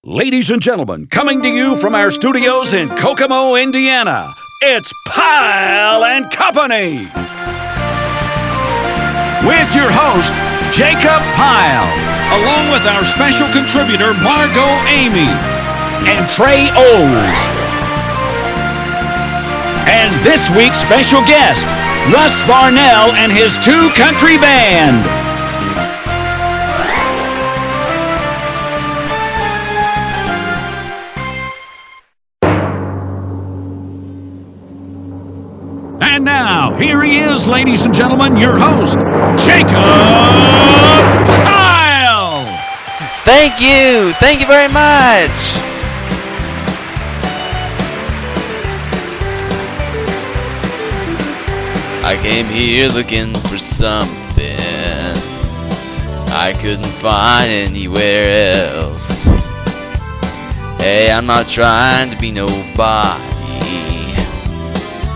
Ladies and gentlemen, coming to you from our studios in Kokomo, Indiana, it's Pyle and Company. With your host, Jacob Pyle, along with our special contributor, Margot Amy, and Trey Oles. And this week's special guest, Russ Varnell and his two country band. And now, here he is, ladies and gentlemen, your host, Jacob Pyle! Thank you! Thank you very much! I came here looking for something I couldn't find anywhere else. Hey, I'm not trying to be nobody,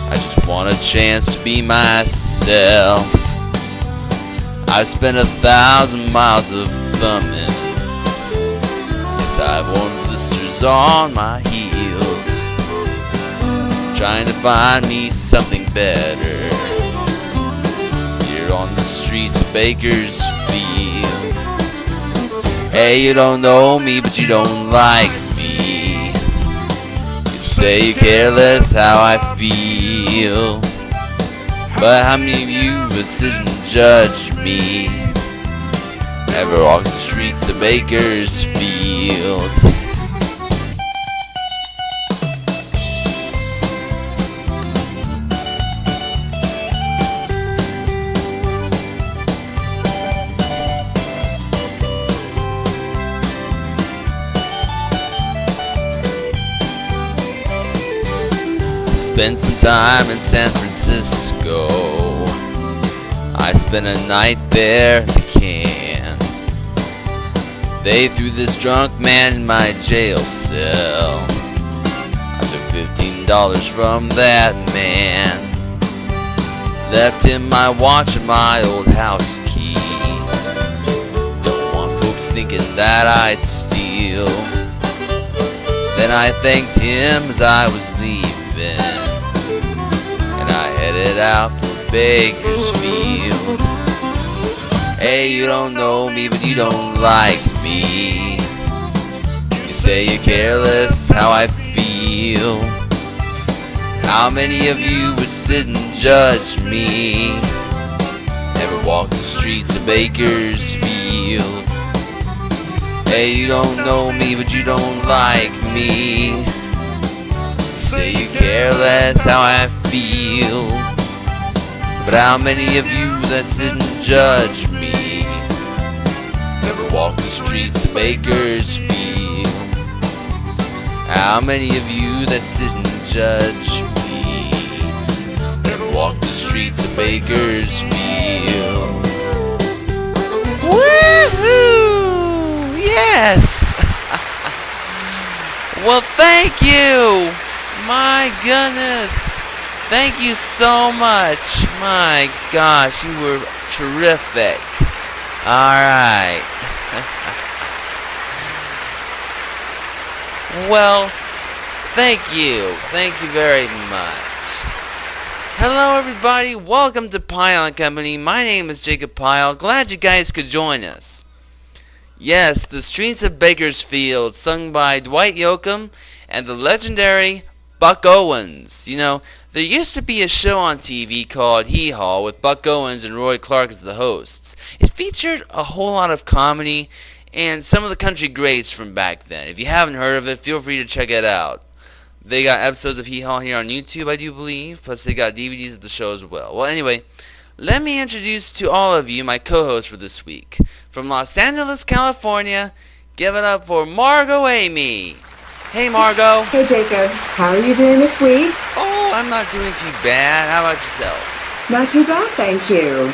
I just want a chance to be myself. I've spent 1,000 miles of thumbing. Yes, I've worn blisters on my heels, trying to find me something better here on the streets of Bakersfield. Hey, you don't know me, but you don't like me. You say you care less how I feel, but how many of you would sit and judge me? Ever walk the streets of Bakersfield? Spent some time in San Francisco. I spent a night there at the can. They threw this drunk man in my jail cell. I took $15 from that man, left him my watch and my old house key. Don't want folks thinking that I'd steal. Then I thanked him as I was leaving, and I headed out for Bakersfield. Hey, you don't know me, but you don't like me. You say you're careless how I feel. How many of you would sit and judge me? Never walk the streets of Bakersfield. Hey, you don't know me, but you don't like me. Say you care less how I feel, but how many of you that sit and judge me never walk the streets of Bakersfield? How many of you that sit and judge me never walk the streets of Bakersfield? Woohoo! Yes! Well, thank you! My goodness, thank you so much. My gosh, you were terrific. Alright. Well, thank you very much. Hello everybody, welcome to Pyle and Company. My name is Jacob Pyle. Glad you guys could join us. Yes, the Streets of Bakersfield, sung by Dwight Yoakam and the legendary Buck Owens. You know, there used to be a show on TV called Hee Haw with Buck Owens and Roy Clark as the hosts. It featured a whole lot of comedy and some of the country greats from back then. If you haven't heard of it, feel free to check it out. They got episodes of Hee Haw here on YouTube, I do believe, plus they got DVDs of the show as well. Well, anyway, let me introduce to all of you my co-host for this week. From Los Angeles, California, give it up for Margot Amy. Hey, Margot. Hey, Jacob. How are you doing this week? Oh, I'm not doing too bad. How about yourself? Not too bad, thank you.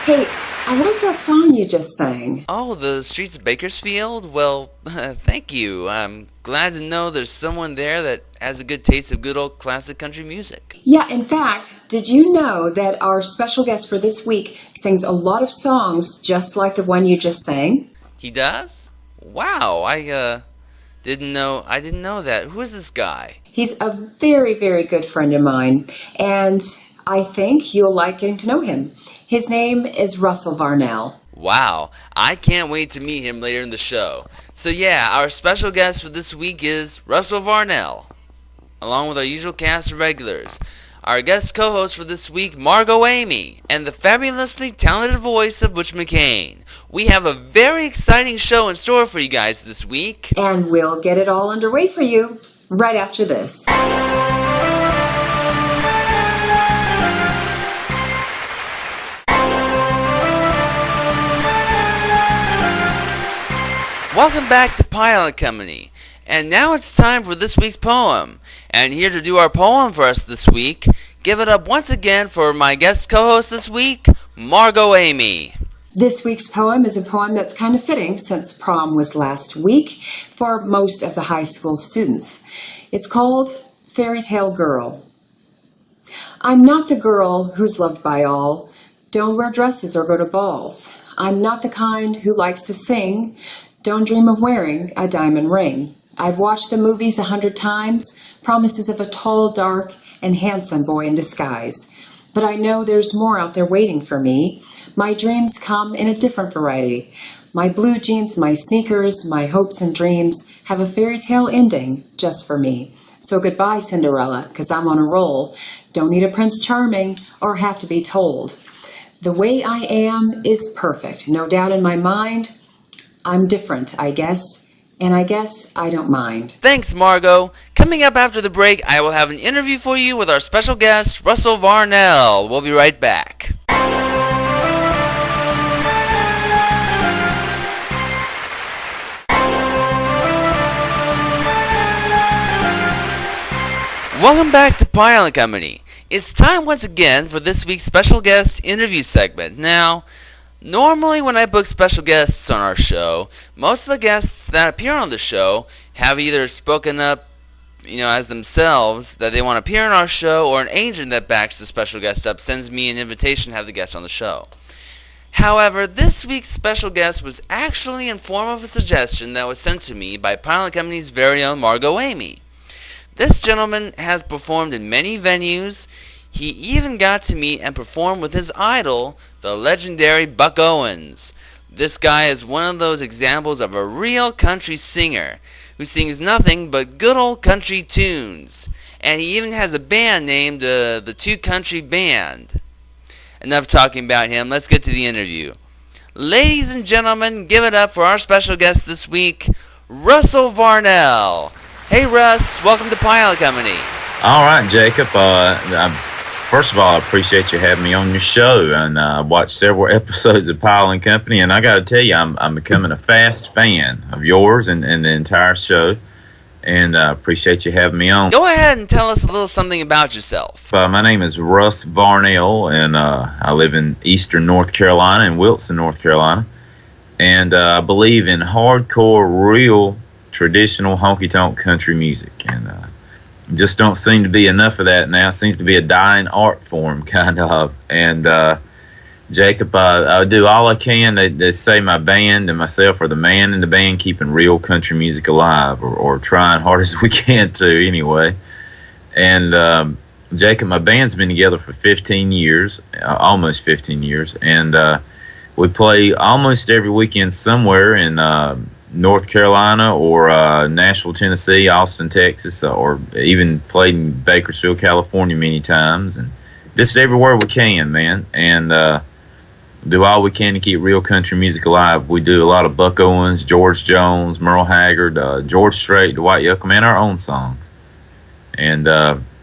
Hey, I like that song you just sang. Oh, the Streets of Bakersfield? Well, thank you. I'm glad to know there's someone there that has a good taste of good old classic country music. Yeah, in fact, did you know that our special guest for this week sings a lot of songs just like the one you just sang? He does? Wow, I didn't know that. Who is this guy? He's a very, very good friend of mine, and I think you'll like getting to know him. His name is Russell Varnell. Wow, I can't wait to meet him later in the show. So yeah, our special guest for this week is Russell Varnell, along with our usual cast of regulars. Our guest co-host for this week, Margot Amy, and the fabulously talented voice of Butch McCain. We have a very exciting show in store for you guys this week. And we'll get it all underway for you right after this. Welcome back to Pyle and Company. And now it's time for this week's poem. And here to do our poem for us this week, give it up once again for my guest co-host this week, Margot Amy. This week's poem is a poem that's kind of fitting since prom was last week for most of the high school students. It's called Fairy Tale Girl. I'm not the girl who's loved by all. Don't wear dresses or go to balls. I'm not the kind who likes to sing. Don't dream of wearing a diamond ring. I've watched the movies 100 times, promises of a tall, dark, and handsome boy in disguise. But I know there's more out there waiting for me. My dreams come in a different variety. My blue jeans, my sneakers, my hopes and dreams have a fairy tale ending just for me. So goodbye, Cinderella, 'cause I'm on a roll. Don't need a Prince Charming or have to be told. The way I am is perfect, no doubt in my mind. I'm different, I guess, and I guess I don't mind. Thanks, Margot. Coming up after the break, I will have an interview for you with our special guest, Russell Varnell. We'll be right back. Welcome back to Pyle and Company. It's time once again for this week's special guest interview segment. Now, normally when I book special guests on our show, most of the guests that appear on the show have either spoken up, as themselves that they want to appear on our show, or an agent that backs the special guest up sends me an invitation to have the guest on the show. However, this week's special guest was actually in form of a suggestion that was sent to me by Pyle and Company's very own Margot Amy. This gentleman has performed in many venues. He even got to meet and perform with his idol, the legendary Buck Owens. This guy is one of those examples of a real country singer who sings nothing but good old country tunes. And he even has a band named the Two Country Band. Enough talking about him, let's get to the interview. Ladies and gentlemen, give it up for our special guest this week, Russell Varnell. Hey Russ, welcome to Pyle and Company. All right, Jacob. First of all, I appreciate you having me on your show, and I watched several episodes of Pyle and Company, and I got to tell you, I'm becoming a fast fan of yours and the entire show, and I appreciate you having me on. Go ahead and tell us a little something about yourself. My name is Russ Varnell, and I live in eastern North Carolina, in Wilson, North Carolina, and I believe in hardcore, real, traditional honky-tonk country music, and just don't seem to be enough of that now. It seems to be a dying art form, kind of. And Jacob, I do all I can. They say my band and myself are the man in the band keeping real country music alive, or trying hard as we can to, anyway. And Jacob, my band's been together for 15 years, almost 15 years, and we play almost every weekend somewhere in North Carolina or Nashville, Tennessee, Austin, Texas, or even played in Bakersfield, California many times, and just everywhere we can, man, and do all we can to keep real country music alive. We do a lot of Buck Owens, George Jones, Merle Haggard, George Strait, Dwight Yoakam, and our own songs. And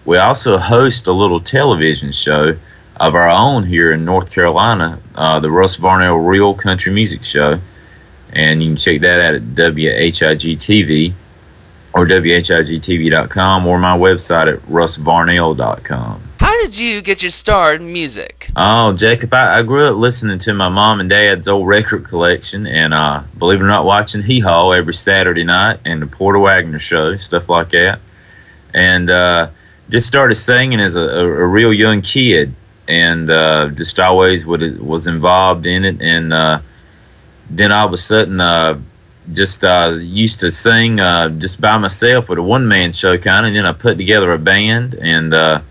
we also host a little television show of our own here in North Carolina, the Russ Varnell Real Country Music Show. And you can check that out at WHIG-TV or WHIGTV.com or my website at russvarnell.com. How did you get your start in music? Oh, Jacob, I grew up listening to my mom and dad's old record collection, and believe it or not, watching Hee Haw every Saturday night and the Porter Wagner Show, stuff like that. And just started singing as a real young kid, and just always was involved in it. And then all of a sudden, just used to sing just by myself with a one-man show kind of, and then I put together a band, and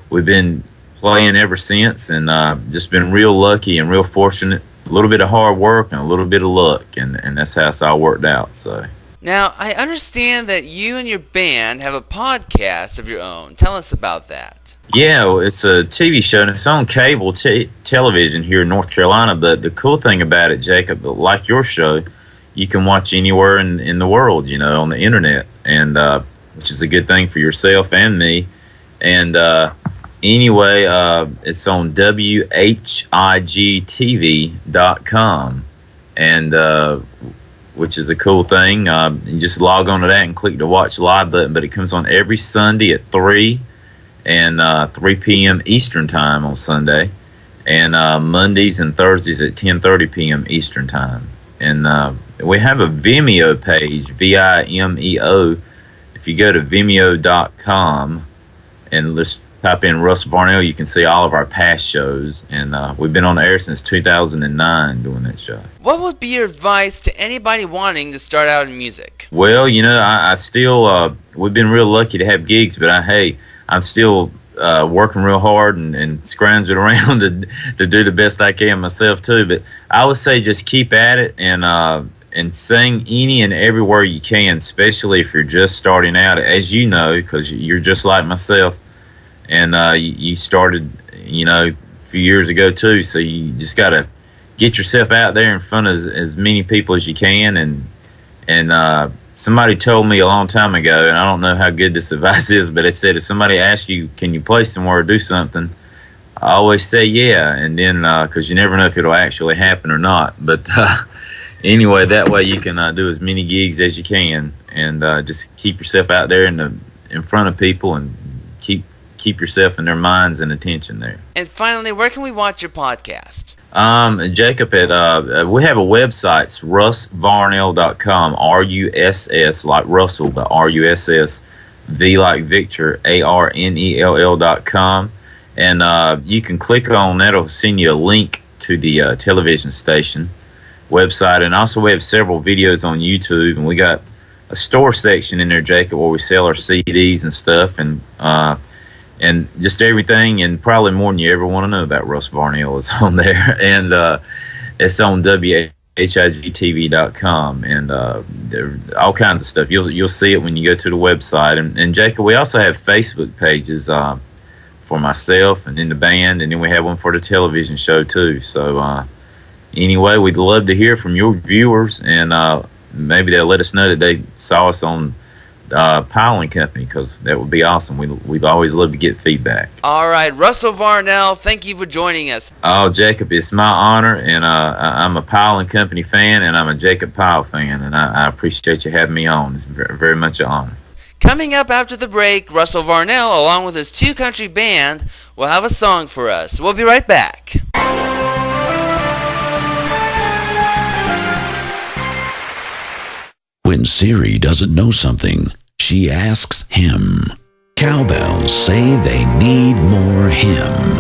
we've been playing ever since, and just been real lucky and real fortunate. A little bit of hard work and a little bit of luck, and that's how it's all worked out. So now, I understand that you and your band have a podcast of your own. Tell us about that. yeah, well, it's a TV show, and it's on cable television here in North Carolina. But the cool thing about it, Jacob, like your show, you can watch anywhere in the world, you know, on the internet, and which is a good thing for yourself and me. And anyway, it's on WHIGTV.com, and which is a cool thing. You just log on to that and click the watch live button. But it comes on every Sunday at 3 p.m. Eastern time on Sunday, and Mondays and Thursdays at 10:30 p.m. Eastern time. And we have a Vimeo page, Vimeo. If you go to Vimeo.com and just type in Russ Varnell, you can see all of our past shows. And we've been on the air since 2009 doing that show. What would be your advice to anybody wanting to start out in music? Well, you know, I still, we've been real lucky to have gigs, but I'm still working real hard and scrounging around to do the best I can myself too. But I would say just keep at it and sing any and everywhere you can, especially if you're just starting out, as you know, because you're just like myself, and you started, you know, a few years ago too. So you just got to get yourself out there in front of as many people as you can. And somebody told me a long time ago, and I don't know how good this advice is, but they said if somebody asks you, can you play somewhere or do something, I always say yeah, and then because you never know if it'll actually happen or not. But anyway, that way you can do as many gigs as you can, and just keep yourself out there in front of people, and keep yourself in their minds and attention there. And finally, where can we watch your podcast? Jacob, we have a website. It's russvarnell.com. RUSS like Russell, but RUSS V like Victor, ARNELL.com. And you can click on that. It'll send you a link to the television station website. And also we have several videos on YouTube, and we got a store section in there, Jacob, where we sell our CDs and stuff, and just everything, and probably more than you ever want to know about Russ Varnell is on there. And it's on WHIGTV.com, and there all kinds of stuff. You'll see it when you go to the website. And Jacob, we also have Facebook pages for myself and in the band, and then we have one for the television show too. So anyway, we'd love to hear from your viewers, and maybe they'll let us know that they saw us on Pyle and Company, because that would be awesome. We'd always love to get feedback. All right, Russell Varnell, thank you for joining us. Oh, Jacob, it's my honor, and I'm a Pyle and Company fan, and I'm a Jacob Pyle fan, and I appreciate you having me on. It's very, very much an honor. Coming up after the break, Russell Varnell, along with his two country band, will have a song for us. We'll be right back. When Siri doesn't know something, she asks him. Cowbells say they need more him.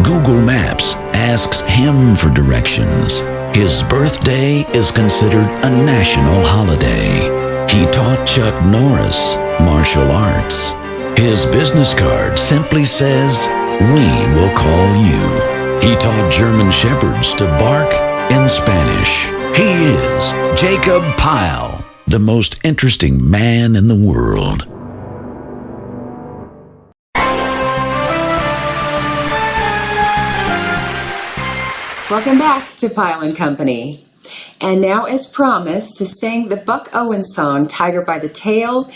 Google Maps asks him for directions. His birthday is considered a national holiday. He taught Chuck Norris martial arts. His business card simply says, "We will call you." He taught German shepherds to bark in Spanish. He is Jacob Pyle, the most interesting man in the world. Welcome back to Pyle and Company. And now, as promised, to sing the Buck Owens song, Tiger by the Tail,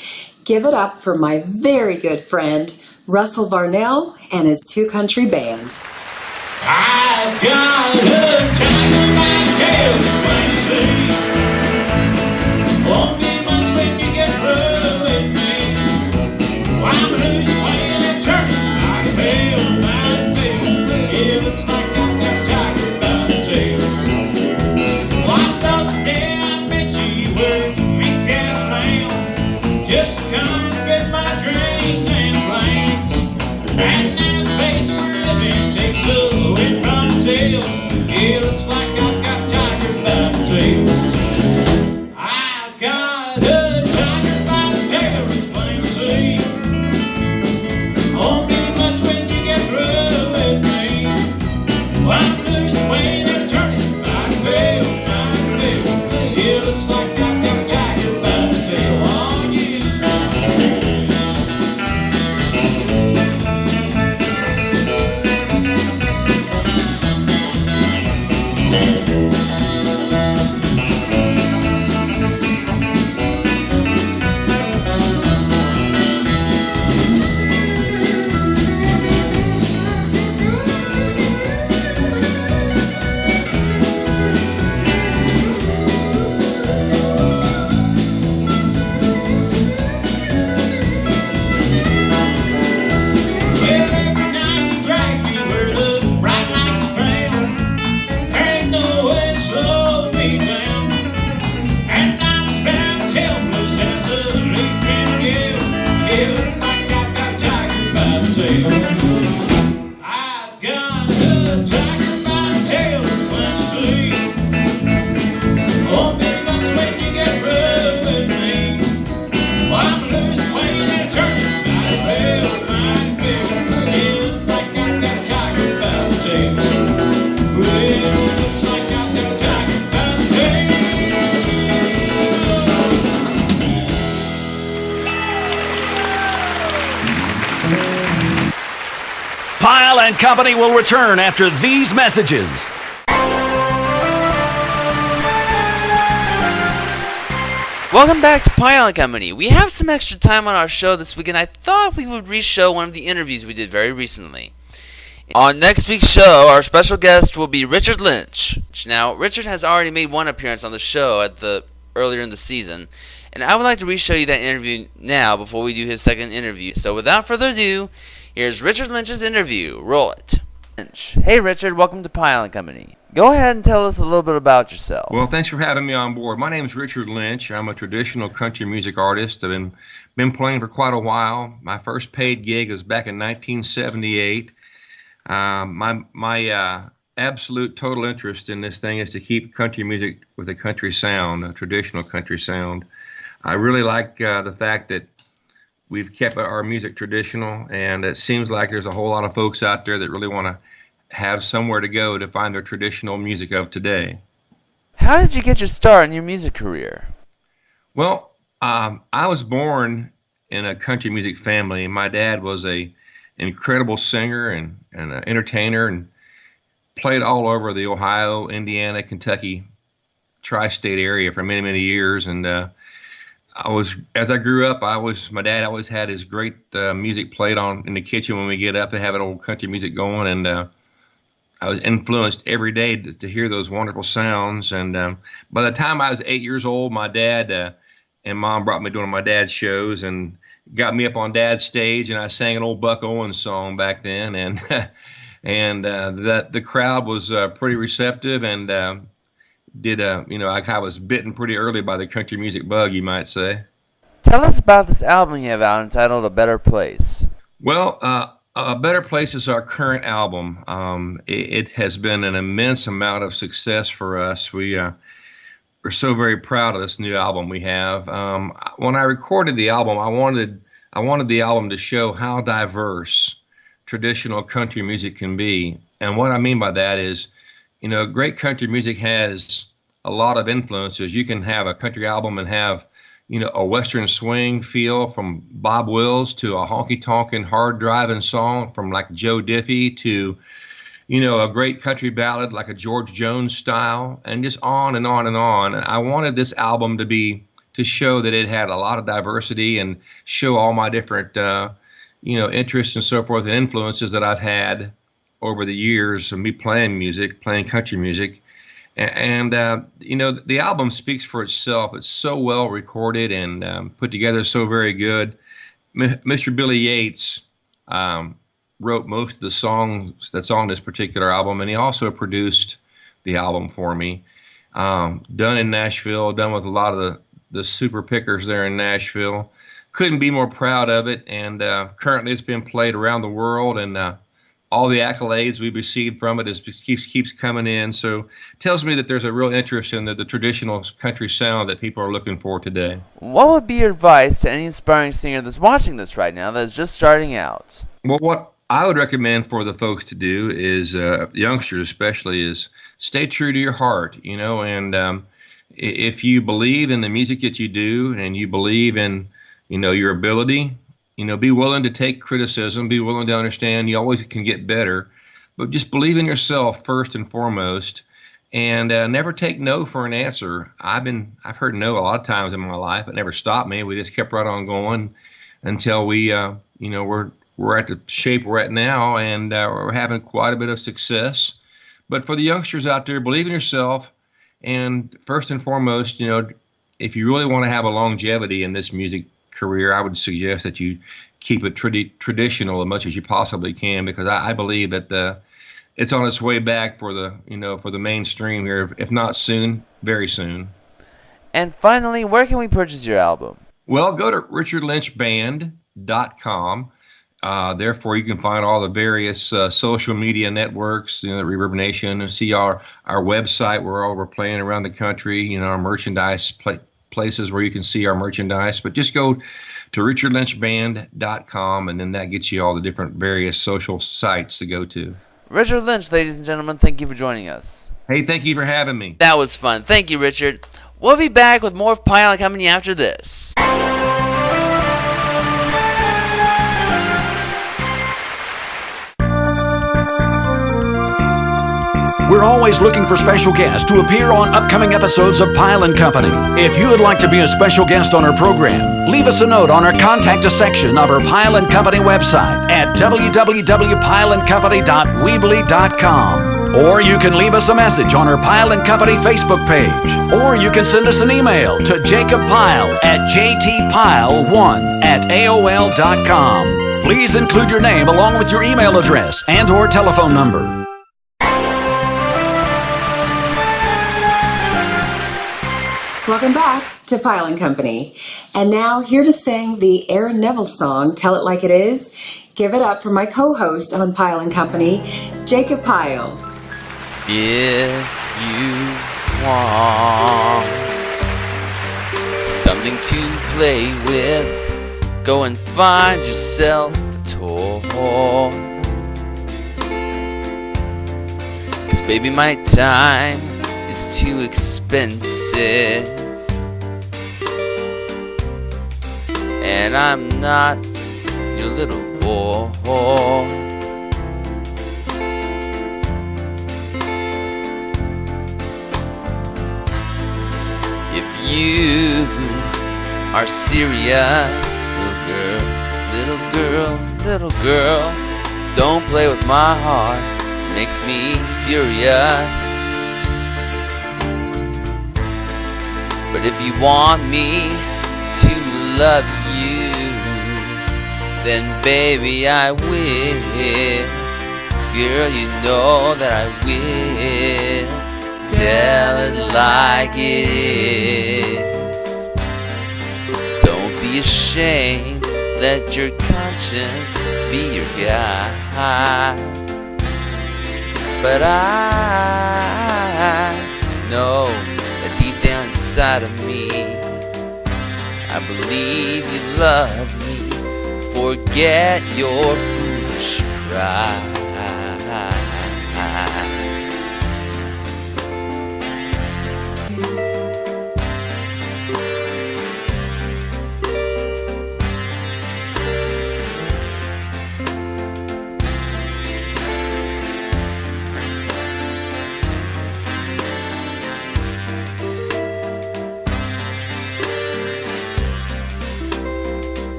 give it up for my very good friend, Russell Varnell, and his two country band. I've got a tiger by the tail, it's plain to see. Won't be much when you get through with me. I'm loose playing and turning like a tail by the tail. It looks like I've got a tiger by the tail. One of the day I met you, you were meek as a lamb. Just to come and fit my dreams and plans. And now the place we're living takes the wind from the sails. It looks like I've got a tiger by the tail. I've It looks like I've got a tiger by the tail. I've got a tiger by the tail, it's plain to see. Oh, big bucks when you get rough with me. Well, I'm losing weight and turning by the rail, my bill. It looks like I've got a tiger by the tail. Well, it looks like I've got a tiger by the tail. Pyle and Company will return after these messages. Welcome back to Pyle and Company. We have some extra time on our show this week, and I thought we would re-show one of the interviews we did very recently. On next week's show, our special guest will be Richard Lynch. Now, Richard has already made one appearance on the show earlier in the season, and I would like to re-show you that interview now before we do his second interview. So without further ado, here's Richard Lynch's interview. Roll it. Hey Richard, welcome to Pyle and Company. Go ahead and tell us a little bit about yourself. Well, thanks for having me on board. My name is Richard Lynch. I'm a traditional country music artist. I've been playing for quite a while. My first paid gig was back in 1978. My absolute total interest in this thing is to keep country music with a country sound, a traditional country sound. I really like the fact that we've kept our music traditional, and it seems like there's a whole lot of folks out there that really want to have somewhere to go to find their traditional music of today. How did you get your start in your music career? Well, I was born in a country music family. My dad was an incredible singer and an entertainer, and played all over the Ohio, Indiana, Kentucky tri-state area for many, many years. And as I grew up, my dad always had his great music played on in the kitchen when we get up and have an old country music going, and I was influenced every day to hear those wonderful sounds. And by the time I was 8 years old, my dad and mom brought me to one of my dad's shows and got me up on dad's stage, and I sang an old Buck Owens song back then, and the crowd was pretty receptive, and I was bitten pretty early by the country music bug, you might say. Tell us about this album you have out entitled A Better Place. Well, A Better Place is our current album. It has been an immense amount of success for us. We're so very proud of this new album we have. When I recorded the album, I wanted the album to show how diverse traditional country music can be. And what I mean by that is, great country music has a lot of influences. You can have a country album and have, a Western swing feel from Bob Wills to a honky-tonkin' hard-driving song from like Joe Diffie to, a great country ballad like a George Jones style, and just on and on and on. And I wanted this album to show that it had a lot of diversity and show all my different, interests and so forth and influences that I've had over the years of me playing country music. And the album speaks for itself. It's so well recorded and put together, so very good. Mr. Billy Yates wrote most of the songs that's on this particular album, and he also produced the album for me. Done in Nashville, done with a lot of the super pickers there in Nashville. Couldn't be more proud of it, and currently it's been played around the world, and all the accolades we've received from it keeps coming in. So it tells me that there's a real interest in the traditional country sound that people are looking for today. What would be your advice to any aspiring singer that's watching this right now that is just starting out? Well, what I would recommend for the folks to do is, youngsters especially, is stay true to your heart, and if you believe in the music that you do and you believe in, your ability, be willing to take criticism, be willing to understand you always can get better, but just believe in yourself first and foremost, and never take no for an answer. I've heard no a lot of times in my life. It never stopped me. We just kept right on going until we, we're at the shape we're at now, and we're having quite a bit of success. But for the youngsters out there, believe in yourself, and first and foremost, if you really want to have a longevity in this music career, I would suggest that you keep it traditional as much as you possibly can, because I believe that it's on its way back for the mainstream here, if not soon, very soon. And finally, where can we purchase your album? Well, go to Richard Lynch Band reverbnation.com. Therefore, you can find all the various social media networks, the Reverb Nation, and see our website where we're playing around the country, our merchandise places where you can see our merchandise. But just go to richardlynchband.com, and then that gets you all the different various social sites to go to. Richard Lynch, ladies and gentlemen, thank you for joining us. Hey, thank you for having me. That was fun. Thank you, Richard. We'll be back with more of Pyle and Company after this. We're always looking for special guests to appear on upcoming episodes of Pyle and Company. If you would like to be a special guest on our program, leave us a note on our Contact Us section of our Pyle and Company website at www.pyleandcompany.weebly.com. Or you can leave us a message on our Pyle and Company Facebook page. Or you can send us an email to jacobpyle@jtpyle1@aol.com. Please include your name along with your email address and or telephone number. Welcome back to Pyle and Company. And now here to sing the Aaron Neville song, Tell It Like It Is, give it up for my co-host on Pyle and Company, Jacob Pyle. If you want something to play with, go and find yourself a toy. 'Cause baby, my time is too expensive, and I'm not your little boy. If you are serious, little girl, don't play with my heart, it makes me furious. But if you want me to love you, then baby I will. Girl, you know that I will. Tell it like it is. Don't be ashamed, let your conscience be your guide. But I know that deep down inside of me, I believe you love me. Forget your foolish pride.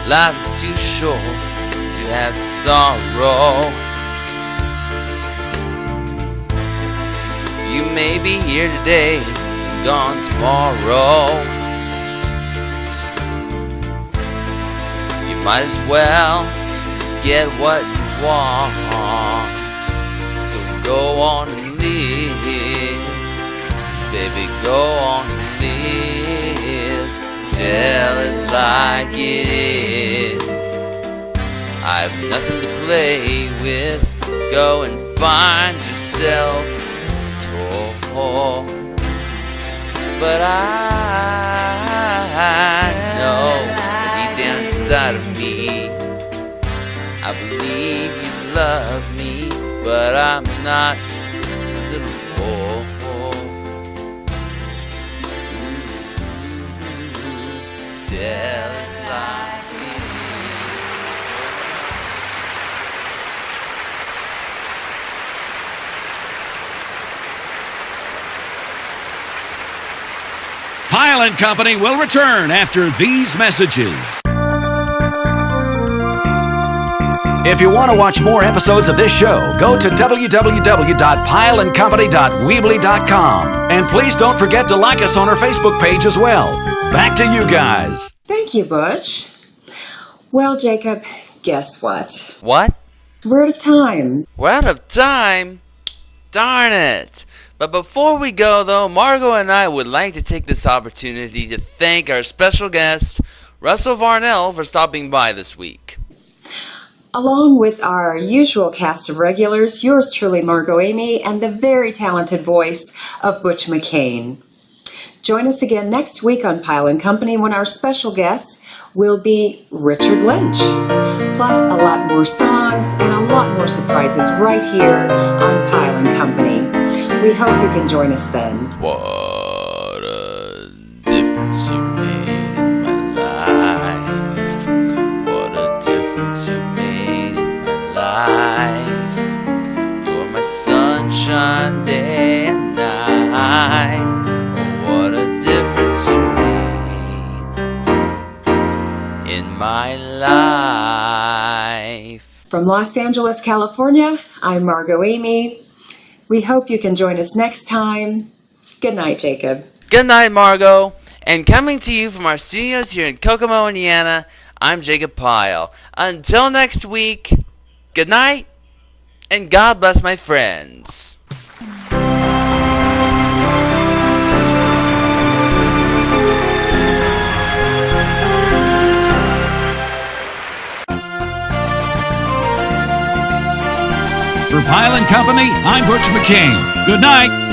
Life is too short to have sorrow. You may be here today and gone tomorrow. You might as well get what you want. So go on and live, baby, go on and live. Tell it like it is. I've nothing to play with. Go and find yourself a toy. But I know that deep down inside of me, I believe you love me, but I'm not a little boy. Tell it like it is. Pyle and Company will return after these messages. If you want to watch more episodes of this show, go to www.pyleandcompany.weebly.com. And please don't forget to like us on our Facebook page as well. Back to you guys. Thank you, Butch. Well, Jacob, guess what? What? We're out of time. We're out of time? Darn it. But before we go, though, Margot and I would like to take this opportunity to thank our special guest, Russ Varnell, for stopping by this week. Along with our usual cast of regulars, yours truly, Margot Amy, and the very talented voice of Butch McCain. Join us again next week on Pyle and Company when our special guest will be Richard Lynch. Plus a lot more songs and a lot more surprises right here on Pyle and Company. We hope you can join us then. What a difference you made in my life. What a difference you made in my life. You're my sunshine day and night. What a difference you made in my life. From Los Angeles, California, I'm Margot Amy. We hope you can join us next time. Good night, Jacob. Good night, Margot. And coming to you from our studios here in Kokomo, Indiana, I'm Jacob Pyle. Until next week, good night, and God bless my friends. For Pyle and Company, I'm Butch McCain. Good night.